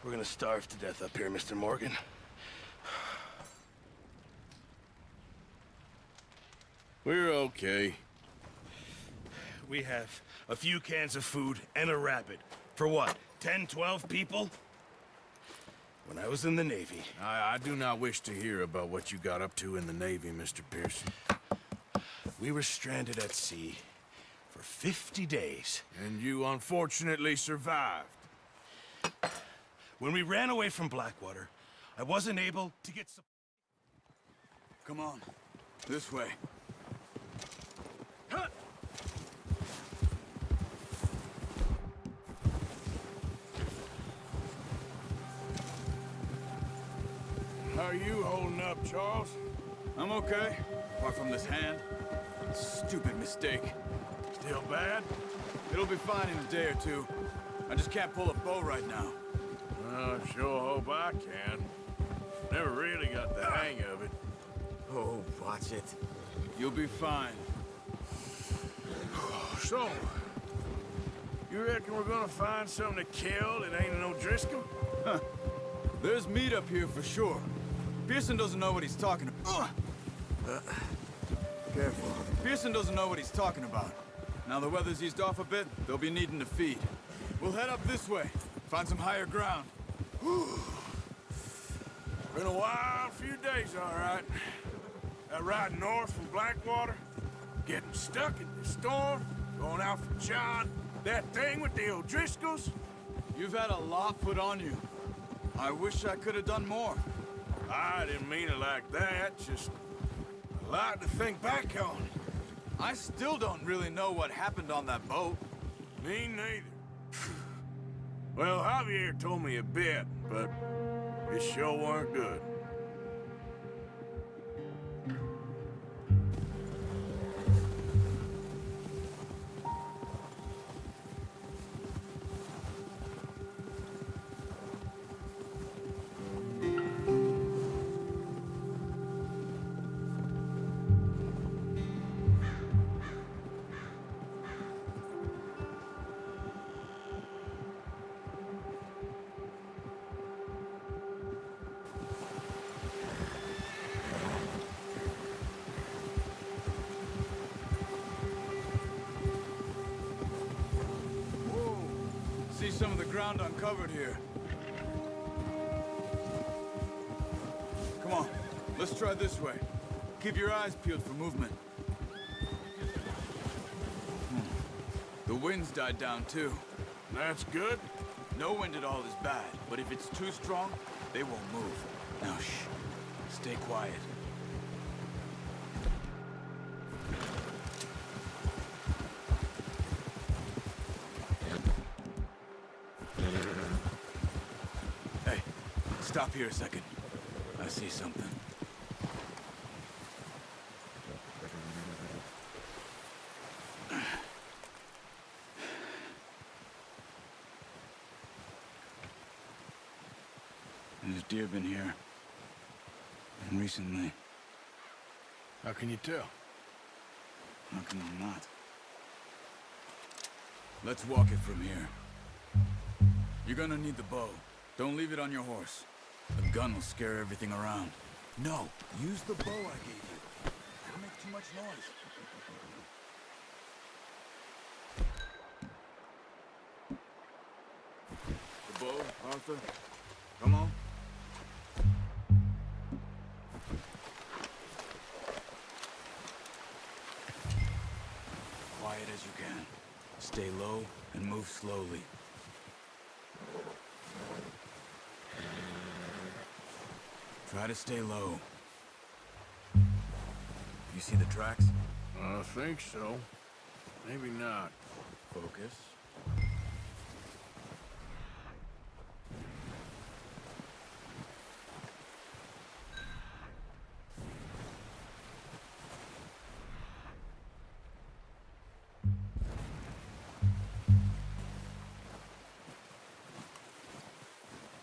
We're gonna starve to death up here, Mr. Morgan. We're okay. We have a few cans of food and a rabbit. For what, 10, 12 people? When I was in the Navy... I do not wish to hear about what you got up to in the Navy, Mr. Pearson. We were stranded at sea for 50 days. And you unfortunately survived. When we ran away from Blackwater, I wasn't able to get... Come on. This way. Huh. How are you holding up, Charles? I'm okay, apart from this hand. Stupid mistake. Still bad? It'll be fine in a day or two. I just can't pull a bow right now. I sure hope I can. Never really got the hang of it. Oh, watch it. You'll be fine. So, you reckon we're gonna find something to kill that ain't no Driscoll? Huh. There's meat up here for sure. Pearson doesn't know what he's talking about. Careful. Pearson doesn't know what he's talking about. Now the weather's eased off a bit, they'll be needing to feed. We'll head up this way, find some higher ground. Been a wild few days, all right. That ride north from Blackwater, getting stuck in the storm, going out from John, that thing with the O'Driscolls. You've had a lot put on you. I wish I could have done more. I didn't mean it like that, just a lot to think back on. I still don't really know what happened on that boat. Me neither. Well, Javier told me a bit, but it sure weren't good. See some of the ground uncovered here. Come on, let's try this way. Keep your eyes peeled for movement. The wind's died down too. That's good. No wind at all is bad, but if it's too strong, they won't move. Now shh, stay quiet. Hey, stop here a second. I see something. There's deer been here. And recently. How can you tell? How can I not? Let's walk it from here. You're gonna need the bow. Don't leave it on your horse. The gun will scare everything around. No, use the bow I gave you. Don't make too much noise. The bow, Arthur. Come on. Quiet as you can. Stay low and move slowly. Try to stay low. You see the tracks? I think so. Maybe not. Focus.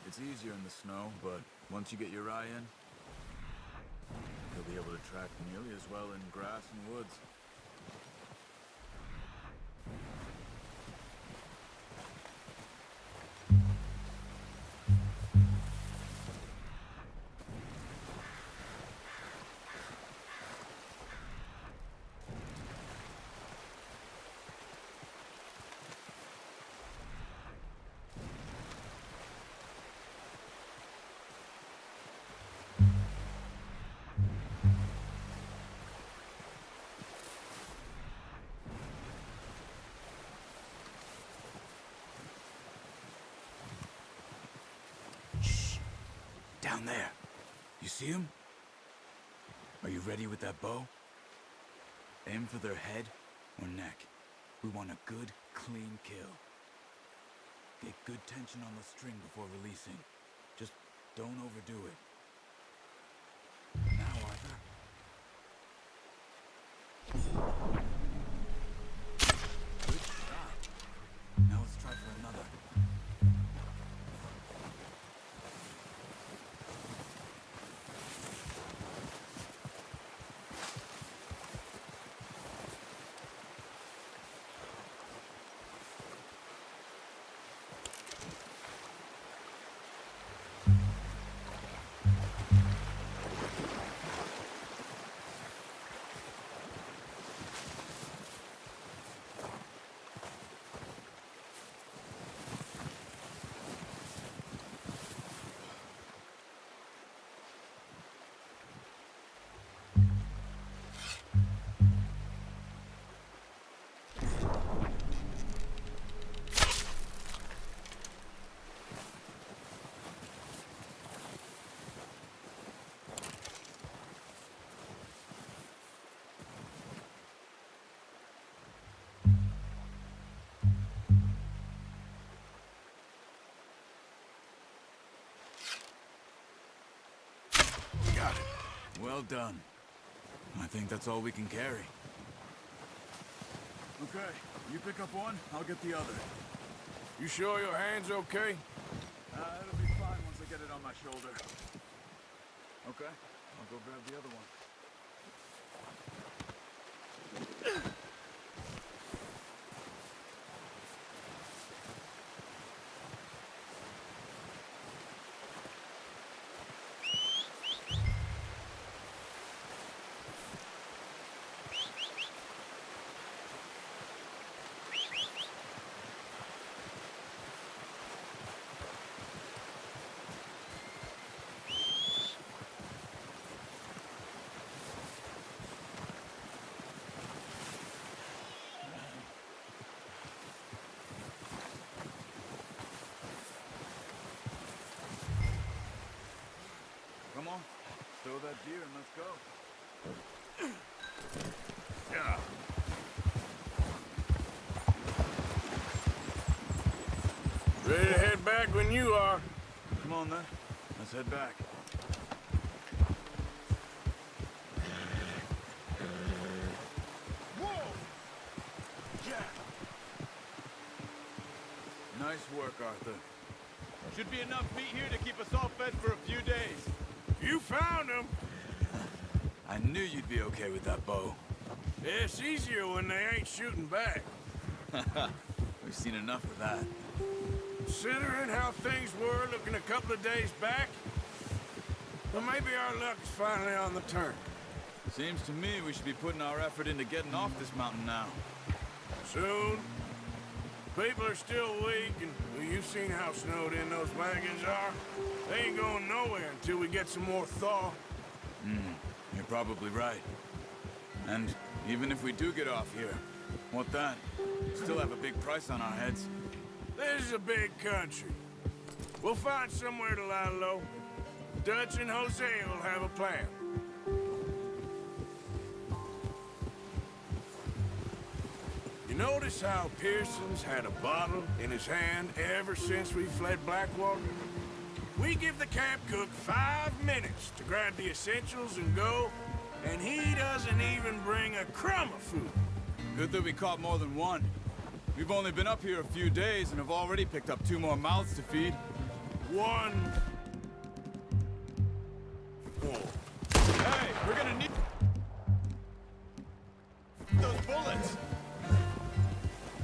It's easier in the snow, but once you get your eye in, you'll be able to track nearly as well in grass and woods. Down there. You see him? Are you ready with that bow? Aim for their head or neck. We want a good, clean kill. Get good tension on the string before releasing. Just don't overdo it. Now, Arthur. Good shot. Now let's try for another. Got it. Well done. I think that's all we can carry. Okay, you pick up one, I'll get the other. You sure your hand's okay? It'll be fine once I get it on my shoulder. Okay, I'll go grab the other one. Come on, throw that deer and let's go. Yeah. Ready to head back when you are. Come on then, let's head back. Whoa! Yeah. Nice work, Arthur. Should be enough meat here to keep us all fed for a few days. You found him. I knew you'd be okay with that bow. It's easier when they ain't shooting back. We've seen enough of that. Considering how things were looking a couple of days back, well, maybe our luck is finally on the turn. Seems to me we should be putting our effort into getting off this mountain now. Soon. People are still weak, and well, you've seen how snowed in those wagons are. They ain't going nowhere until we get some more thaw. You're probably right. And even if we do get off here, what then? Still have a big price on our heads. This is a big country. We'll find somewhere to lie low. Dutch and Hosea will have a plan. You notice how Pearson's had a bottle in his hand ever since we fled Blackwater? We give the camp cook 5 minutes to grab the essentials and go, and he doesn't even bring a crumb of food. Good that we caught more than one. We've only been up here a few days and have already picked up 2 more mouths to feed. One. Oh. Hey, we're gonna need those bullets.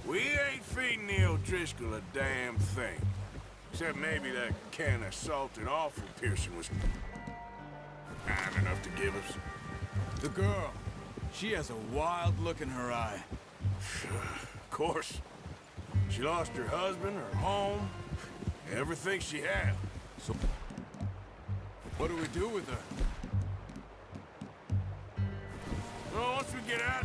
We ain't feeding the O'Driscoll a damn thing. Except maybe that can of salted offal Pearson was kind enough to give us. The girl. She has a wild look in her eye. Of course. She lost her husband, her home, everything she had. So, what do we do with her? Well, once we get out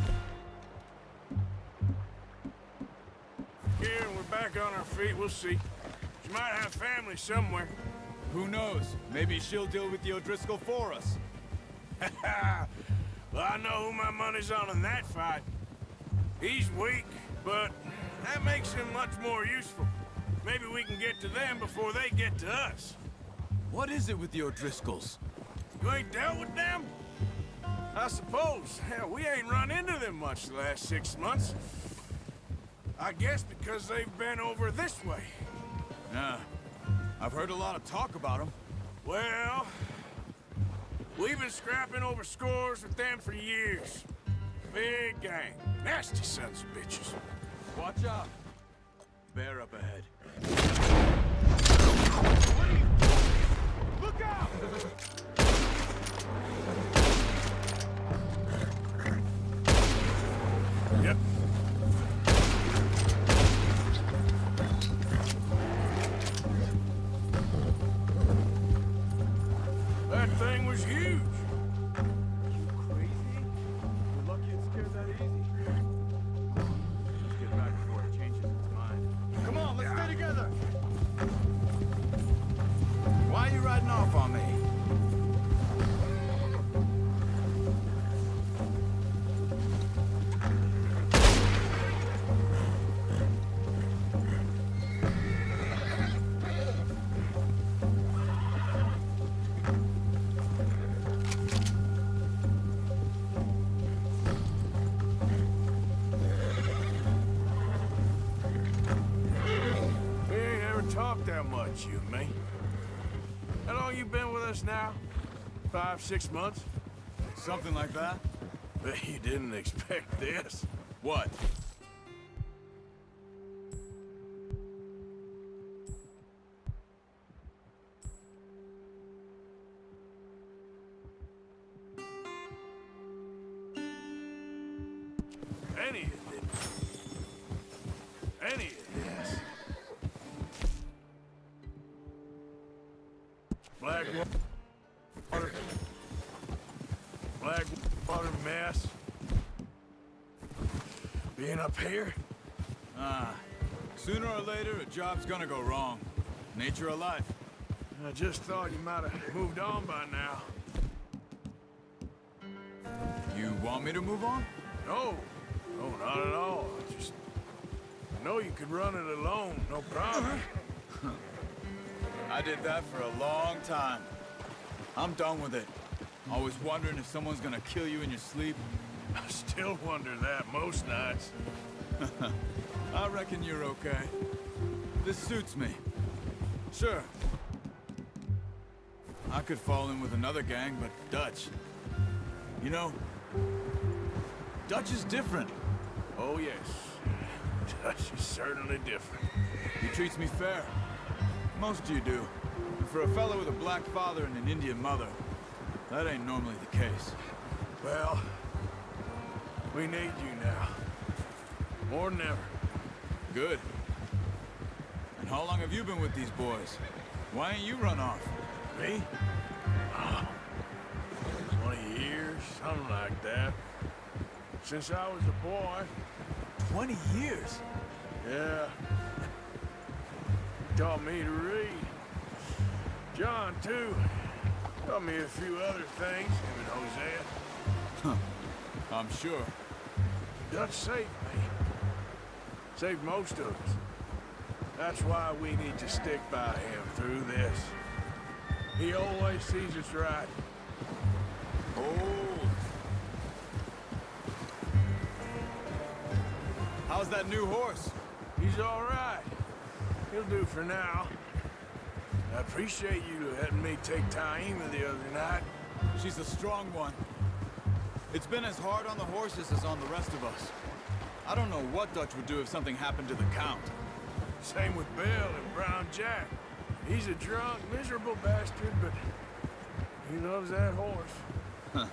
here and we're back on our feet, we'll see. She might have family somewhere. Who knows? Maybe she'll deal with the O'Driscoll for us. Well, I know who my money's on in that fight. He's weak, but that makes him much more useful. Maybe we can get to them before they get to us. What is it with the O'Driscolls? You ain't dealt with them? I suppose. Hell, we ain't run into them much the last 6 months. I guess because they've been over this way. Yeah. I've heard a lot of talk about them. Well, we've been scrapping over scores with them for years. Big gang. Nasty sons of bitches. Watch out. Bear up ahead. Look out! Yep. That thing was huge. Crazy? You're lucky it scared that easy. Let's get back before it changes its mind. Come on, let's stay together! Why are you riding off on me? We ain't ever talked that much, you and me. How long you been with us now? 5, 6 months? Something like that? Bet you didn't expect this. What? Any of it. Any of this. Blackwater mess. Being up here? Sooner or later, a job's gonna go wrong. Nature of life. I just thought you might have moved on by now. You want me to move on? No. No, not at all. I know you could run it alone, no problem. I did that for a long time. I'm done with it. Always wondering if someone's gonna kill you in your sleep. I still wonder that most nights. I reckon you're okay. This suits me. Sure. I could fall in with another gang, but Dutch... You know, Dutch is different. Oh, yes. Dutch is certainly different. He treats me fair. Most of you do. And for a fellow with a black father and an Indian mother, that ain't normally the case. Well, we need you now. More than ever. Good. And how long have you been with these boys? Why ain't you run off? Me? Oh, 20 years, something like that. Since I was a boy. 20 years? Yeah. Taught me to read. John, too. Taught me a few other things, him and Hosea. I'm sure. Dutch saved me. Saved most of us. That's why we need to stick by him through this. He always sees us right. Oh. How's that new horse? He's all right. He'll do for now. I appreciate you letting me take Taima the other night. She's a strong one. It's been as hard on the horses as on the rest of us. I don't know what Dutch would do if something happened to the Count. Same with Bill and Brown Jack. He's a drunk, miserable bastard, but he loves that horse.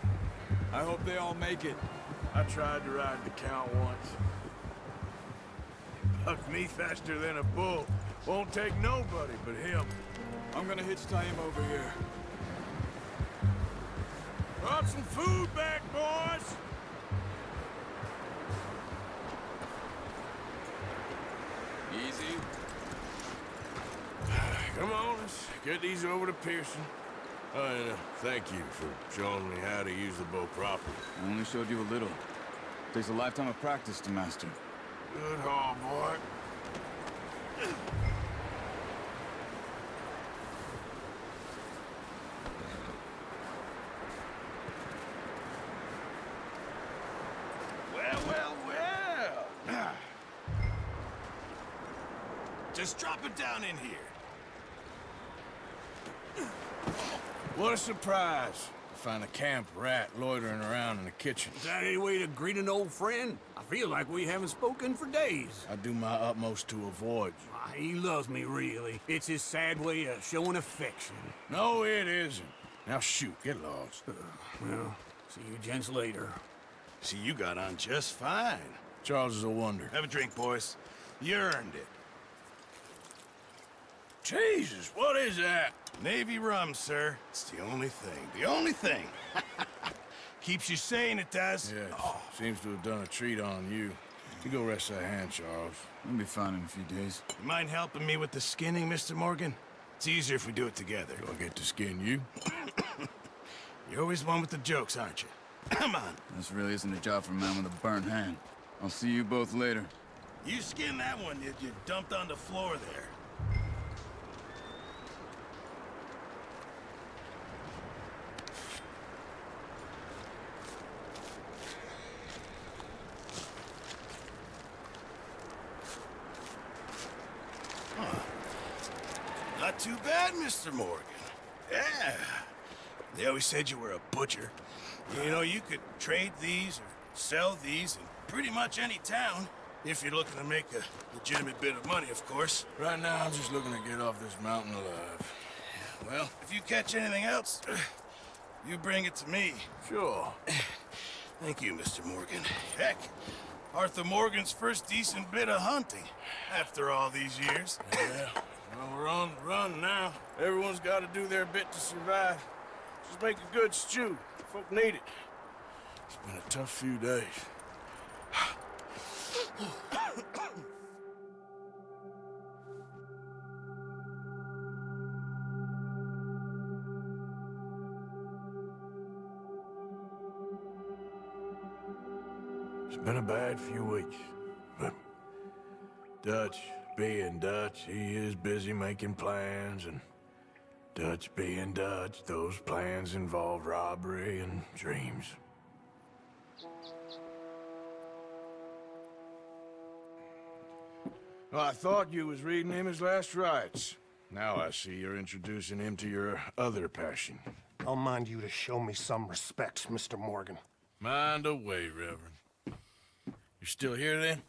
I hope they all make it. I tried to ride the Count once. Bucked me faster than a bull. Won't take nobody but him. I'm gonna hitch tie him over here. Brought some food back, boys! Easy. Come on, let's get these over to Pearson. And thank you for showing me how to use the bow properly. I only showed you a little. Takes a lifetime of practice to master. Good haul, boy. Well. Just drop it down in here. What a surprise. Find a camp rat loitering around in the kitchen. Is that any way to greet an old friend? I feel like we haven't spoken for days. I do my utmost to avoid you. Ah, he loves me, really. It's his sad way of showing affection. No, it isn't. Now shoot, get lost. Well, see you gents later. See, you got on just fine. Charles is a wonder. Have a drink, boys. You earned it. Jesus, what is that? Navy rum, sir. It's the only thing. The only thing. Keeps you sane, it does. Yeah, seems to have done a treat on you. You go rest that hand, Charles. I'll be fine in a few days. You mind helping me with the skinning, Mr. Morgan? It's easier if we do it together. Do I get to skin you? You're always one with the jokes, aren't you? Come on. This really isn't a job for a man with a burnt hand. I'll see you both later. You skin that one you dumped on the floor there. Not too bad, Mr. Morgan. Yeah. They always said you were a butcher. You know, you could trade these or sell these in pretty much any town. If you're looking to make a legitimate bit of money, of course. Right now, I'm just looking to get off this mountain alive. Well, if you catch anything else, you bring it to me. Sure. Thank you, Mr. Morgan. Heck, Arthur Morgan's first decent bit of hunting after all these years. Yeah. Well, we're on the run now. Everyone's got to do their bit to survive. Just make a good stew. Folk need it. It's been a tough few days. It's been a bad few weeks, but Dutch being Dutch, he is busy making plans, and Dutch being Dutch, those plans involve robbery and dreams. Well, I thought you was reading him his last rites. Now I see you're introducing him to your other passion. I'll mind you to show me some respect, Mr. Morgan. Mind away, Reverend. You're still here, then?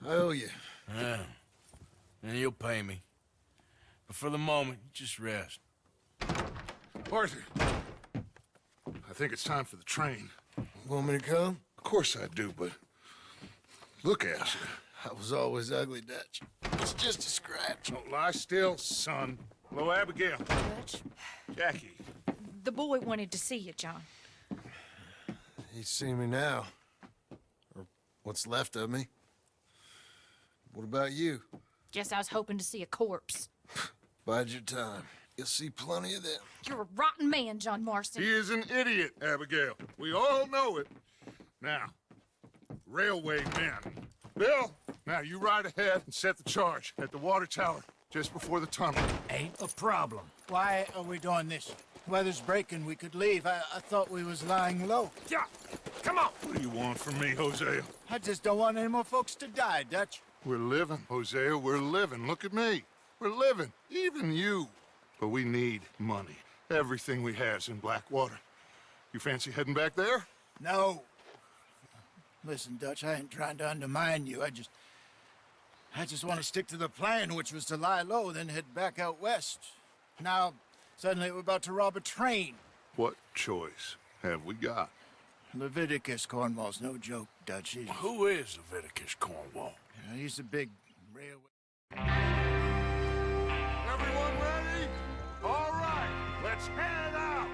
I owe you. Yeah. And you'll pay me. But for the moment, just rest. Arthur, I think it's time for the train. Want me to come? Of course I do, but look at you. I was always ugly, Dutch. It's just a scratch. Don't lie still, son. Hello, Abigail. Dutch, Jackie. the boy wanted to see you, John. He's seen me now. Or what's left of me. What about you? Guess I was hoping to see a corpse. Bide your time. You'll see plenty of them. You're a rotten man, John Marston. He is an idiot, Abigail. We all know it. Now, railway men. Bill, now you ride ahead and set the charge at the water tower just before the tunnel. Ain't a problem. Why are we doing this? Weather's breaking, we could leave. I thought we was lying low. Yeah, come on. What do you want from me, Hosea? I just don't want any more folks to die, Dutch. We're living, Hosea, we're living. Look at me. We're living, even you. But we need money. Everything we has in Blackwater. You fancy heading back there? No. Listen, Dutch, I ain't trying to undermine you. I just want to stick to the plan, which was to lie low, then head back out west. Now, suddenly we're about to rob a train. What choice have we got? Leviticus Cornwall's no joke, Dutch. Who is Leviticus Cornwall? He's a big railway... Everyone ready? All right, let's head out.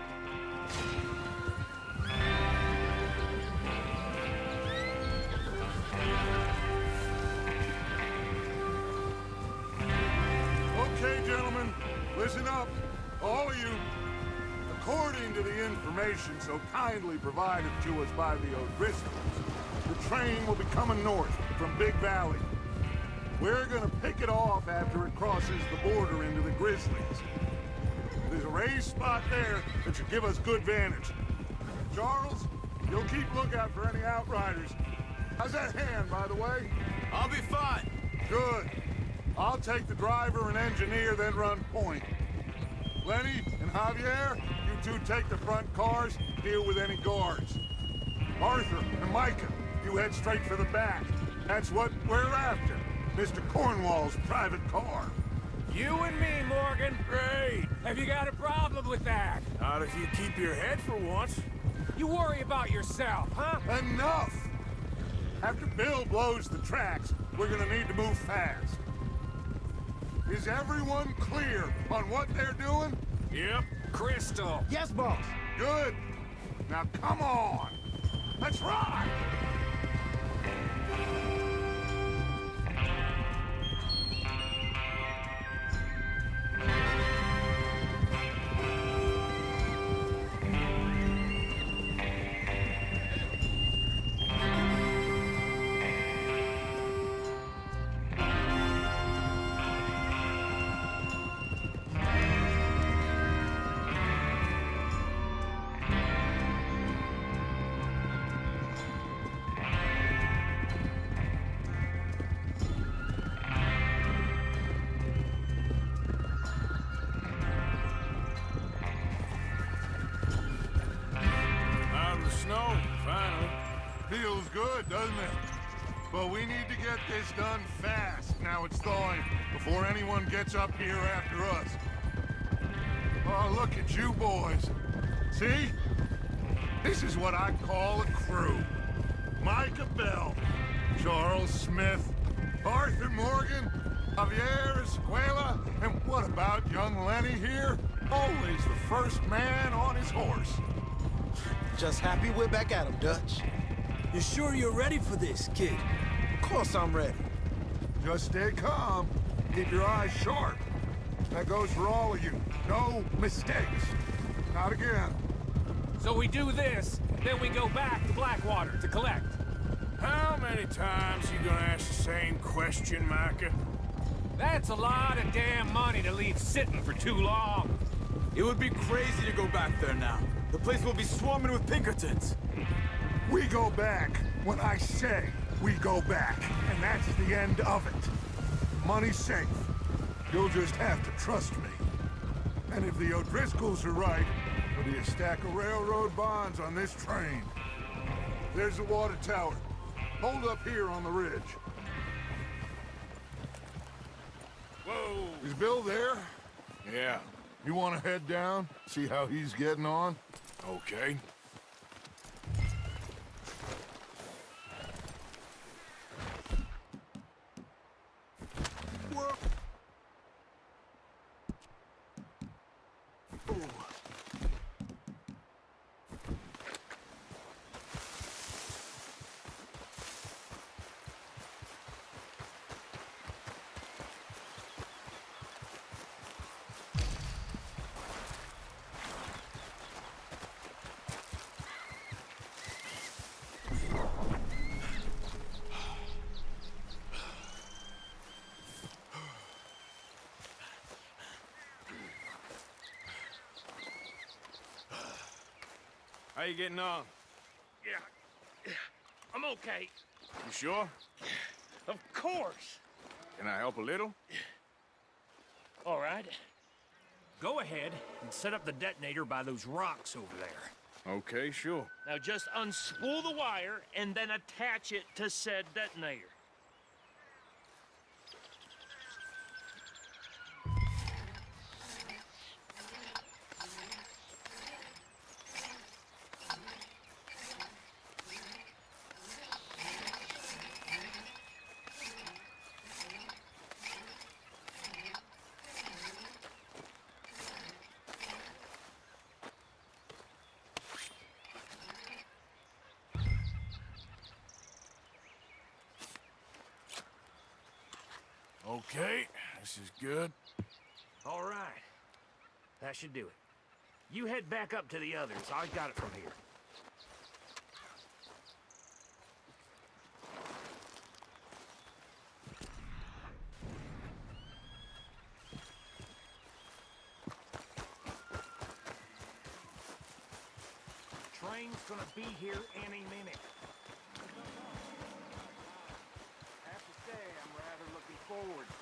Okay, Listen up, all of you. According to the information so kindly provided to us by the O'Driscolls, the train will be coming north from Big Valley. We're gonna pick it off after it crosses the border into the Grizzlies. There's a raised spot there that should give us good vantage. Charles, you'll keep lookout for any outriders. How's that hand, by the way? I'll be fine. Good. I'll take the driver and engineer, then run point. Lenny and Javier, you two take the front cars, deal with any guards. Arthur and Micah, you head straight for the back. That's what we're after. Mr. Cornwall's private car. You and me, Morgan. Great. Have you got a problem with that? Not if you keep your head for once. You worry about yourself, huh? Enough! After Bill blows the tracks, we're gonna need to move fast. Is everyone clear on what they're doing? Yep. Crystal. Yes, boss. Good. Now come on. Let's ride! Snow, finally. Feels good, doesn't it? But we need to get this done fast. Now it's thawing, before anyone gets up here after us. Oh, look at you boys. See? This is what I call a crew. Micah Bell, Charles Smith, Arthur Morgan, Javier Escuela, and what about young Lenny here? Always the first man on his horse. Just happy we're back at him, Dutch. You sure you're ready for this, kid? Of course I'm ready. Just stay calm. Keep your eyes sharp. That goes for all of you. No mistakes. Not again. So we do this, then we go back to Blackwater to collect. How many times you gonna ask the same question, Micah? That's a lot of damn money to leave sitting for too long. It would be crazy to go back there now. The place will be swarming with Pinkertons. We go back when I say we go back, and that's the end of it. Money's safe. You'll just have to trust me. And if the O'Driscolls are right, there'll be a stack of railroad bonds on this train. There's the water tower. Hold up here on the ridge. Whoa. Is Bill there? Yeah. You want to head down, see how he's getting on? Okay. How you getting on? Yeah, I'm okay. You sure? Of course. Can I help a little? All right. Go ahead and set up the detonator by those rocks over there. Okay, sure. Now just unspool the wire and then attach it to said detonator. Okay, this is good. All right. That should do it. You head back up to the others. I got it from here. Train's gonna be here any minute. I have to say, I'm rather looking forward to it.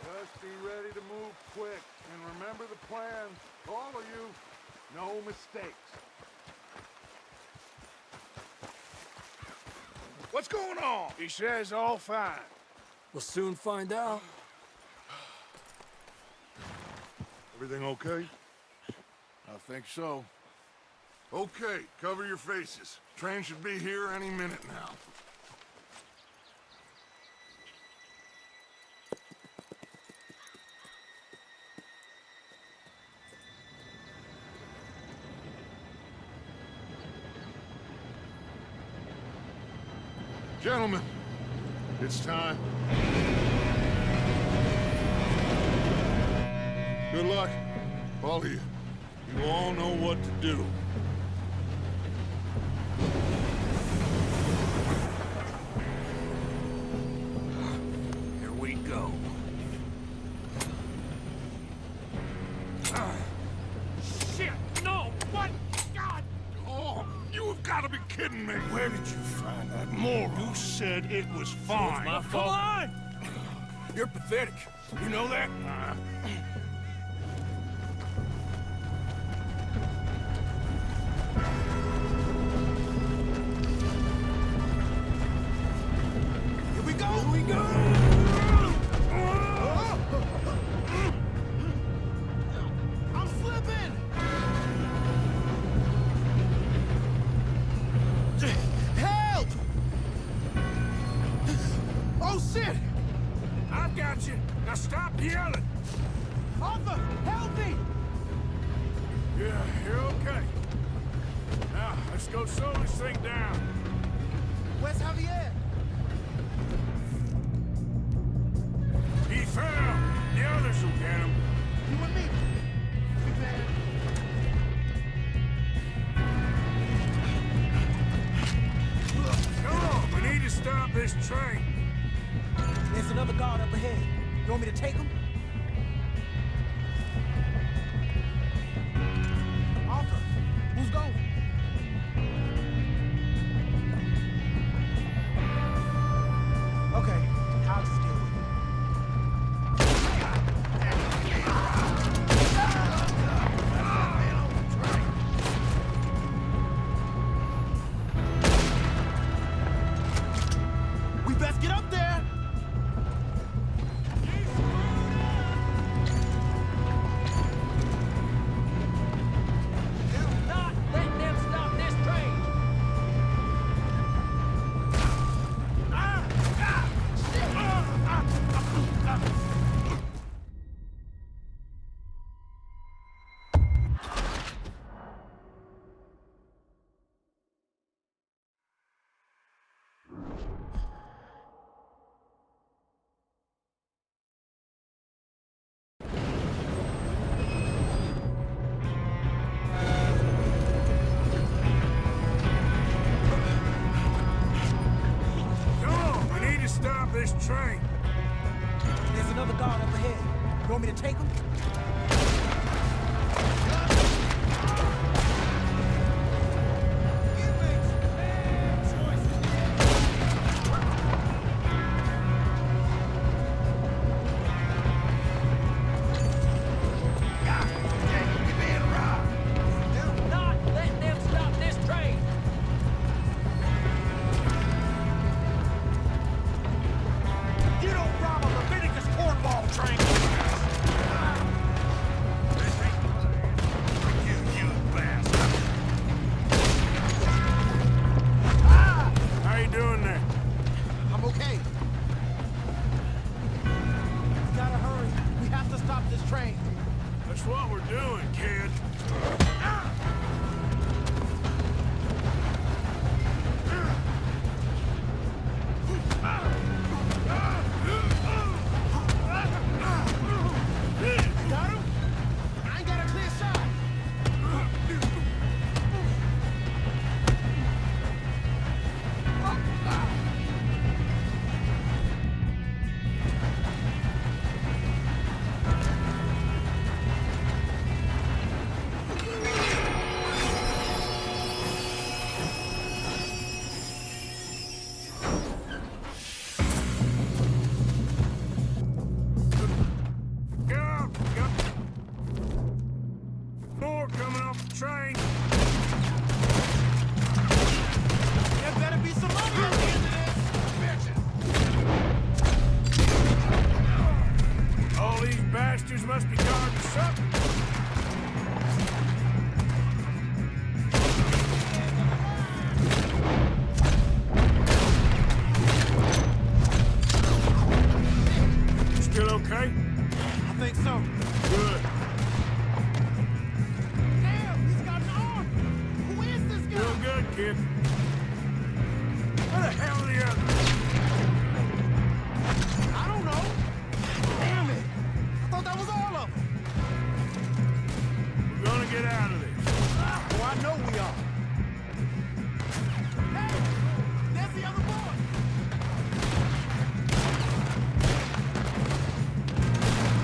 Just be ready to move quick, and remember the plan, all of you. No mistakes. What's going on? He says all fine. We'll soon find out. Everything okay? I think so. Okay, cover your faces. Train should be here any minute now. Gentlemen, it's time. Good luck, all of you. You all know what to do. Here we go. Shit! No! What? God! Oh, you have got to be kidding me. Where did you find that moron? You said it was fine. My Come fault. on! You're pathetic. You know that? Here we go! Here we go! I'm slipping! Help! Oh, shit! I've got you. Now stop yelling. Arthur, help me! Yeah, you're okay. Now, let's go slow this thing down. Where's Javier? He fell. The others will get him. You and me. Big man. Come on, we need to stop this train. There's another guard up ahead. You want me to take him? Arthur, who's going? Okay, I'll just deal with it. We best get up there! Do not let them stop this train! Come on, we need to stop this train. There's another guard up ahead. You want me to take him? Do not let them stop this train! You don't rob a Leviticus cornball train! You bastard. How you doing there? I'm okay. We gotta hurry. We have to stop this train. That's what we're doing, kid. Got him? I ain't got bastards must be guarding something. You still okay? I think so. Good. Damn, he's got an arm! Who is this guy? Real good, kid. Where the hell are the others? I don't know. Damn it! I thought that was all of them. We're gonna get out of this. Oh, I know we are. Hey! There's the other boy!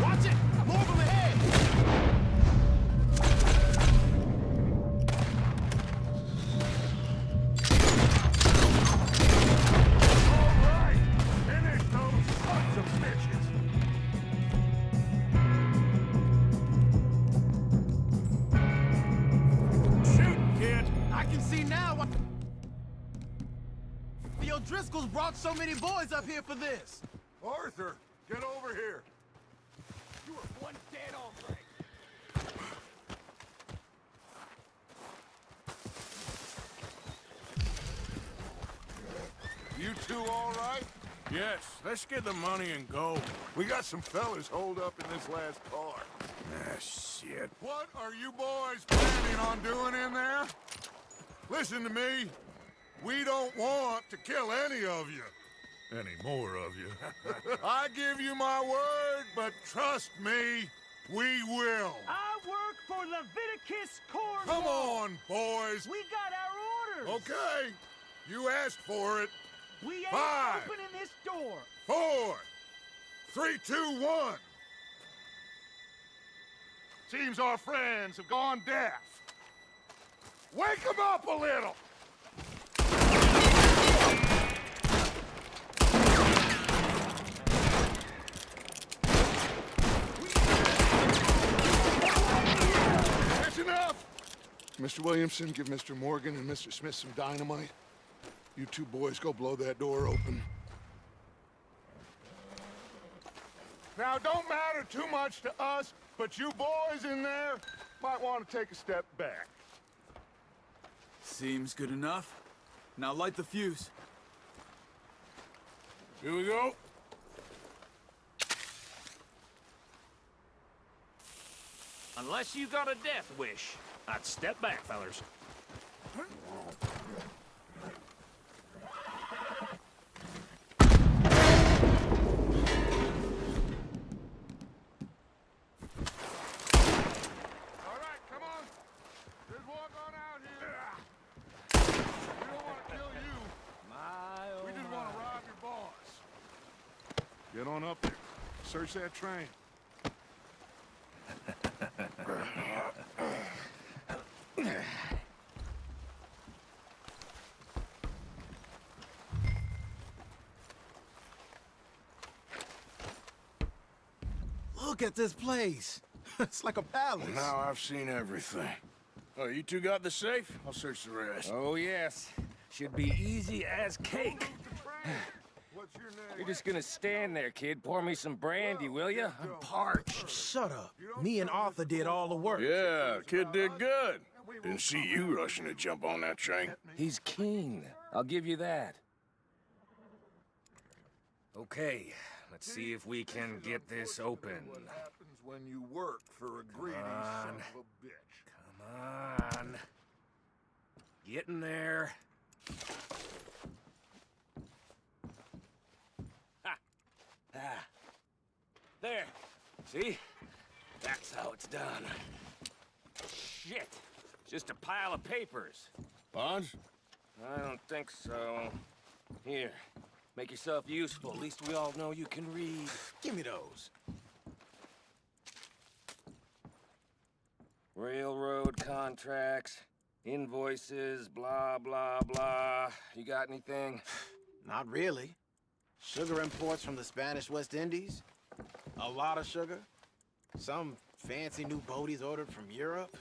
Watch it! More of them ahead! All right. Finish those sons of bitches. Shoot, kid. I can see now why the O'Driscolls brought so many boys up here for this. Arthur, get over here. You were one dead hombre. You two all right? Yes, let's get the money and go. We got some fellas holed up in this last car. Ah, shit. What are you boys planning on doing in there? Listen to me. We don't want to kill any of you. Any more of you. I give you my word, but trust me, we will. I work for Leviticus Corps. Come on, boys. We got our orders. Okay. You asked for it. We ain't 5, opening this door. 4, 3, 2, 1. Seems our friends have gone deaf. Wake them up a little. That's enough. Mr. Williamson, give Mr. Morgan and Mr. Smith some dynamite. You two boys go blow that door open. Now, it don't matter too much to us, but you boys in there might want to take a step back. Seems good enough. Now light the fuse. Here we go. Unless you got a death wish, I'd step back, fellers. All right, come on. Just walk on out here. We don't want to kill you. We just want to rob your boss. Get on up there. Search that train. Look at this place. It's like a palace. Now I've seen everything. Oh, you two got the safe? I'll search the rest. Oh, yes. Should be easy as cake. What's your name? You're just gonna stand there, kid. Pour me some brandy, will you? I'm parched. Shut up. Me and Arthur did all the work. Yeah, kid did good. Didn't see you rushing to jump on that train. He's keen. I'll give you that. Okay, let's see if we can get this open. What happens when you work for a greedy son of a bitch? Come on. Get in there. Ha! Ah. There. See? That's how it's done. Shit. Just a pile of papers. Bonds? I don't think so. Here. Make yourself useful. At least we all know you can read. Give me those. Railroad contracts, invoices, blah, blah, blah. You got anything? Not really. Sugar imports from the Spanish West Indies. A lot of sugar. Some fancy new boat he's ordered from Europe.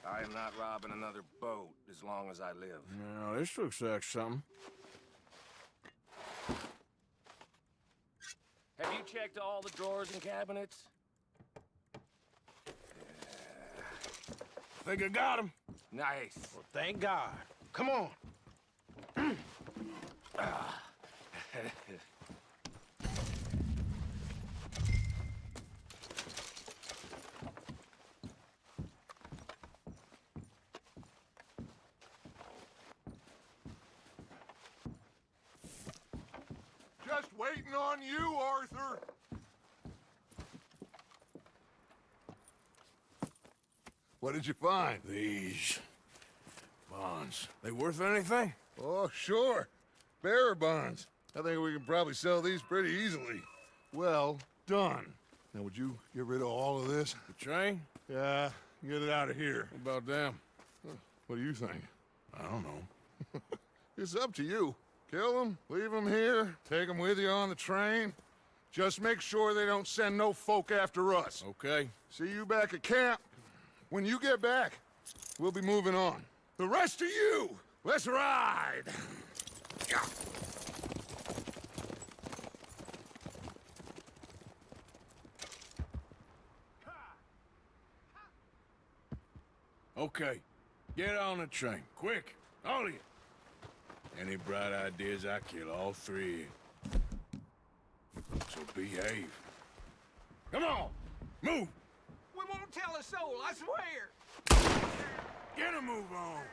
I am not robbing another boat as long as I live. No, this looks like something. Have you You checked all the drawers and cabinets? Think I got him? Nice. Well, thank God. Come on. Just waiting on you, Arthur. What did you find? These bonds. They worth anything? Oh, sure. Bearer bonds. I think we can probably sell these pretty easily. Well done. Now, would you get rid of all of this? The train? Yeah, get it out of here. What about them? What do you think? I don't know. It's up to you. Kill them, leave them here, take them with you on the train. Just make sure they don't send no folk after us. Okay. See you back at camp. When you get back, we'll be moving on. The rest of you, let's ride! Okay. Get on the train. Quick. All of you. Any bright ideas, I kill all three. So behave. Come on! Move! We won't tell a soul, I swear. Get a move on!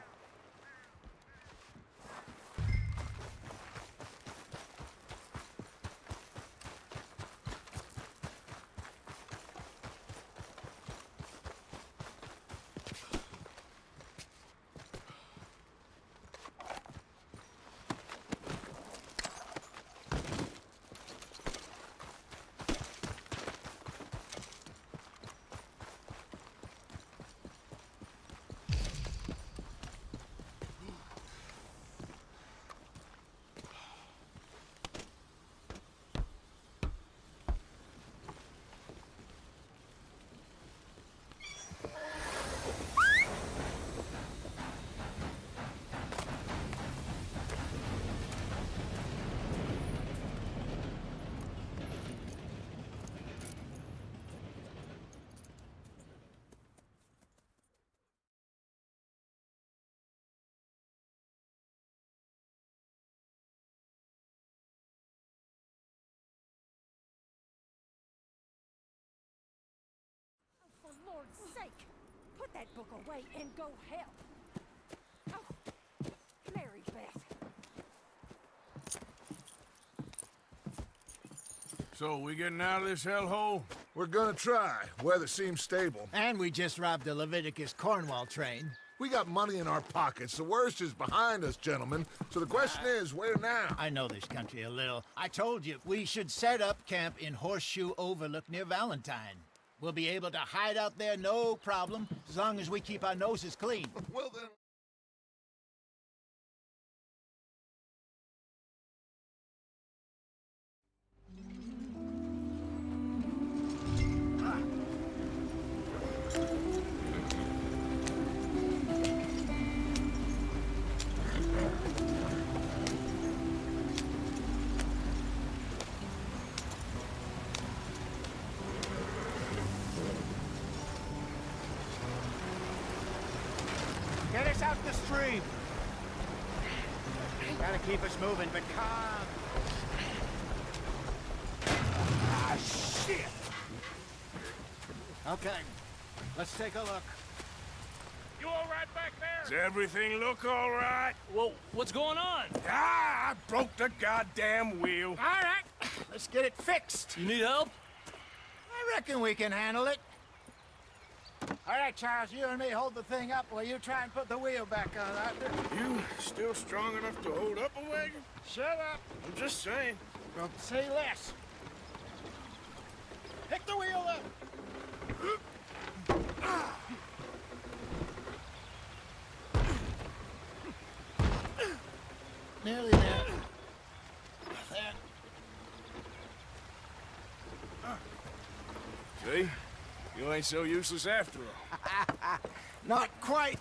For Lord's sake, put that book away and go help. Oh, Mary Beth. So, we getting out of this hellhole? We're gonna try. Weather seems stable. And we just robbed the Leviticus Cornwall train. We got money in our pockets. The worst is behind us, gentlemen. So the question is, where now? I know this country a little. I told you, we should set up camp in Horseshoe Overlook near Valentine. We'll be able to hide out there, no problem, as long as we keep our noses clean. Well then... Get us out the stream. Gotta keep us moving, but calm. Ah, shit! Okay, let's take a look. You all right back there? Does everything look all right? Well, what's going on? Ah, I broke the goddamn wheel. All right, let's get it fixed. You need help? I reckon we can handle it. All right, Charles, you and me hold the thing up while you try and put the wheel back on, Arthur. You still strong enough to hold up a wagon? Shut up. I'm just saying. Well, say less. Pick the wheel up. Nearly there. See? You ain't so useless after all. Not quite.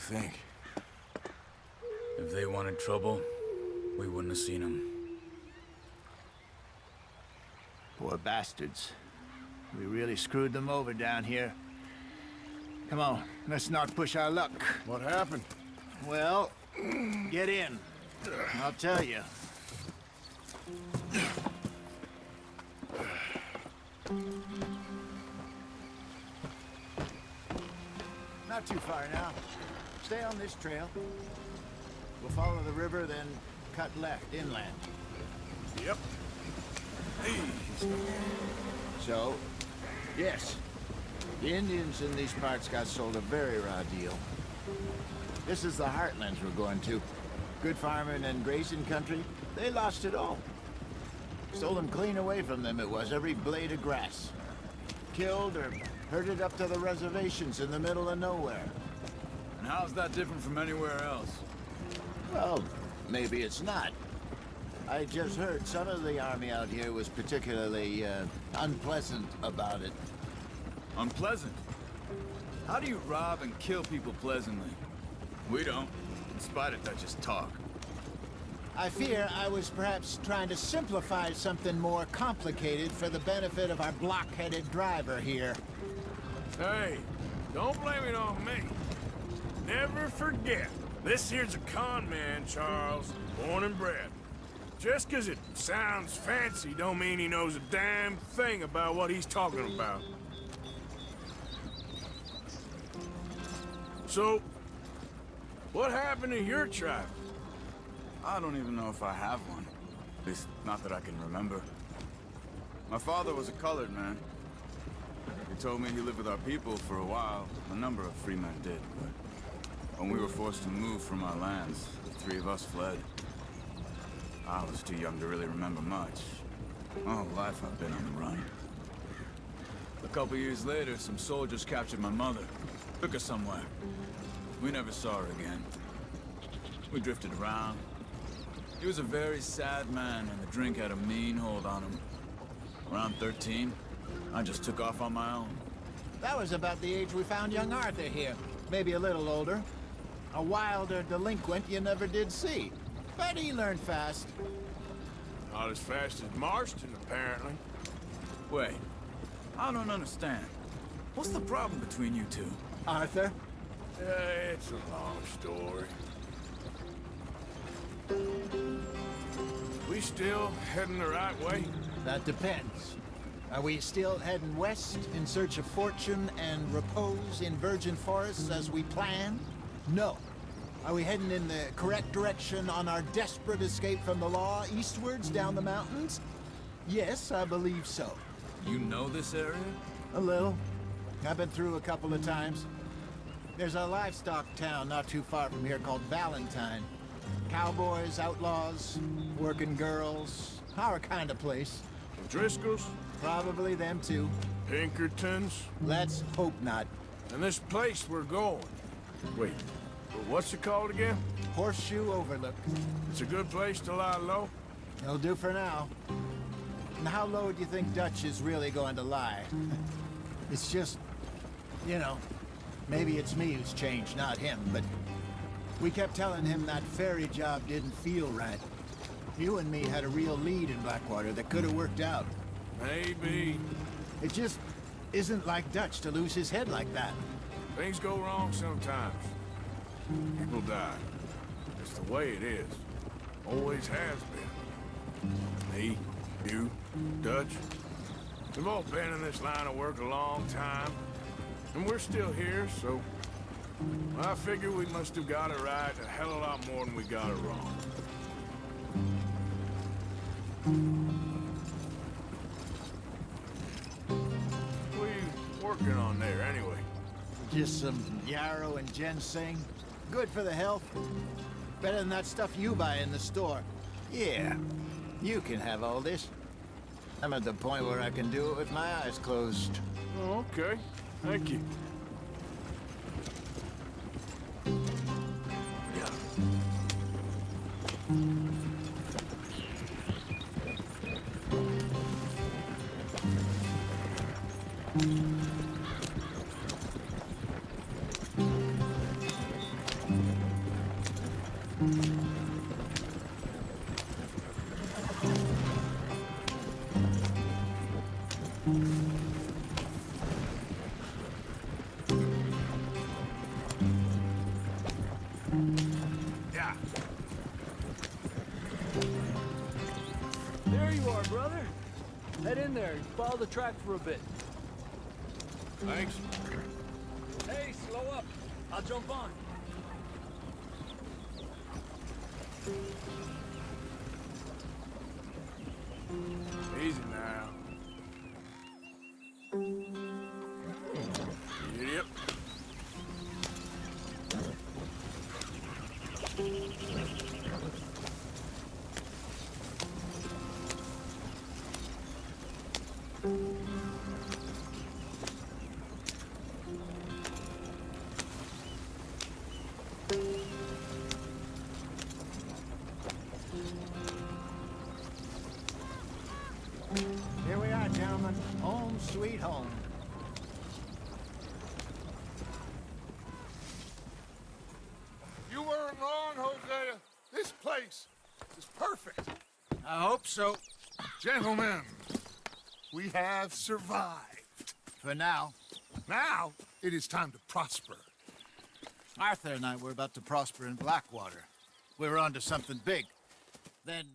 think? If they wanted trouble, we wouldn't have seen them. Poor bastards. We really screwed them over down here. Come on, let's not push our luck. What happened? Well, get in. I'll tell you. Not too far now. Stay on this trail. We'll follow the river, then cut left inland. Yep. So, yes, the Indians in these parts got sold a very raw deal. This is the heartlands we're going to. Good farming and grazing country, they lost it all. Stolen clean away from them it was, every blade of grass. Killed or herded up to the reservations in the middle of nowhere. And how's that different from anywhere else? Well, maybe it's not. I just heard some of the army out here was particularly, unpleasant about it. Unpleasant? How do you rob and kill people pleasantly? We don't, in spite of Dutch's talk. I fear I was perhaps trying to simplify something more complicated for the benefit of our block-headed driver here. Hey, don't blame it on me. Never forget, this here's a con man, Charles, born and bred. Just 'cause it sounds fancy don't mean he knows a damn thing about what he's talking about. So, what happened to your tribe? I don't even know if I have one. At least, not that I can remember. My father was a colored man. He told me he lived with our people for a while. A number of free men did, but when we were forced to move from our lands, the three of us fled. I was too young to really remember much. My whole life I've been on the run. A couple years later, some soldiers captured my mother. Took her somewhere. We never saw her again. We drifted around. He was a very sad man, and the drink had a mean hold on him. Around 13, I just took off on my own. That was about the age we found young Arthur here. Maybe a little older. A wilder delinquent you never did see. But he learned fast. Not as fast as Marston, apparently. Wait, I don't understand. What's the problem between you two? Arthur? It's a long story. We still heading the right way? That depends. Are we still heading west in search of fortune and repose in virgin forests as we planned? No. Are we heading in the correct direction on our desperate escape from the law eastwards down the mountains? Yes, I believe so. You know this area? A little. I've been through a couple of times. There's a livestock town not too far from here called Valentine. Cowboys, outlaws, working girls, our kind of place. Driscoll's? Probably them too. Pinkertons? Let's hope not. And this place we're going. Wait, what's it called again? Horseshoe Overlook. It's a good place to lie low? It'll do for now. And how low do you think Dutch is really going to lie? It's just, you know, maybe it's me who's changed, not him, but we kept telling him that ferry job didn't feel right. You and me had a real lead in Blackwater that could have worked out. Maybe. It just isn't like Dutch to lose his head like that. Things go wrong sometimes. People die. It's the way it is. Always has been. Me, you, Dutch. We've all been in this line of work a long time. And we're still here, so I figure we must have got it right a hell of a lot more than we got it wrong. What are you working on there, anyway? Just some yarrow and ginseng. Good for the health. Better than that stuff you buy in the store. Yeah, you can have all this. I'm at the point where I can do it with my eyes closed. Oh, okay. Thank you. Head in there and follow the track for a bit. Thanks. Hey, slow up. I'll jump on. Easy now. Yep. Here we are, gentlemen. Home sweet home. You weren't wrong, Hosea. This place is perfect. I hope so. Gentlemen, we have survived. For now. Now, it is time to prosper. Arthur and I were about to prosper in Blackwater. We were onto something big. Then...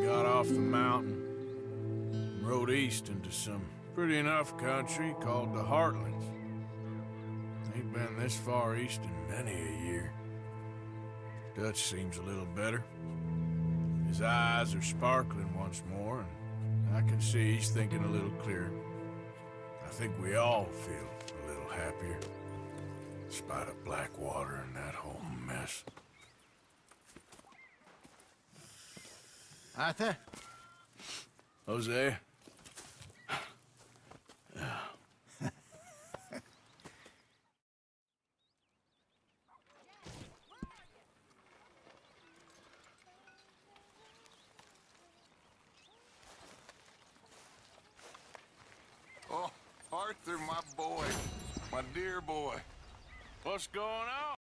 Got off the mountain, rode east into some pretty enough country called the Heartlands. Ain't been this far east in many a year. Dutch seems a little better. His eyes are sparkling once more, and I can see he's thinking a little clearer. I think we all feel a little happier, in spite of Blackwater and that whole mess. Arthur? Jose? Oh, Arthur, my boy. My dear boy. What's going on?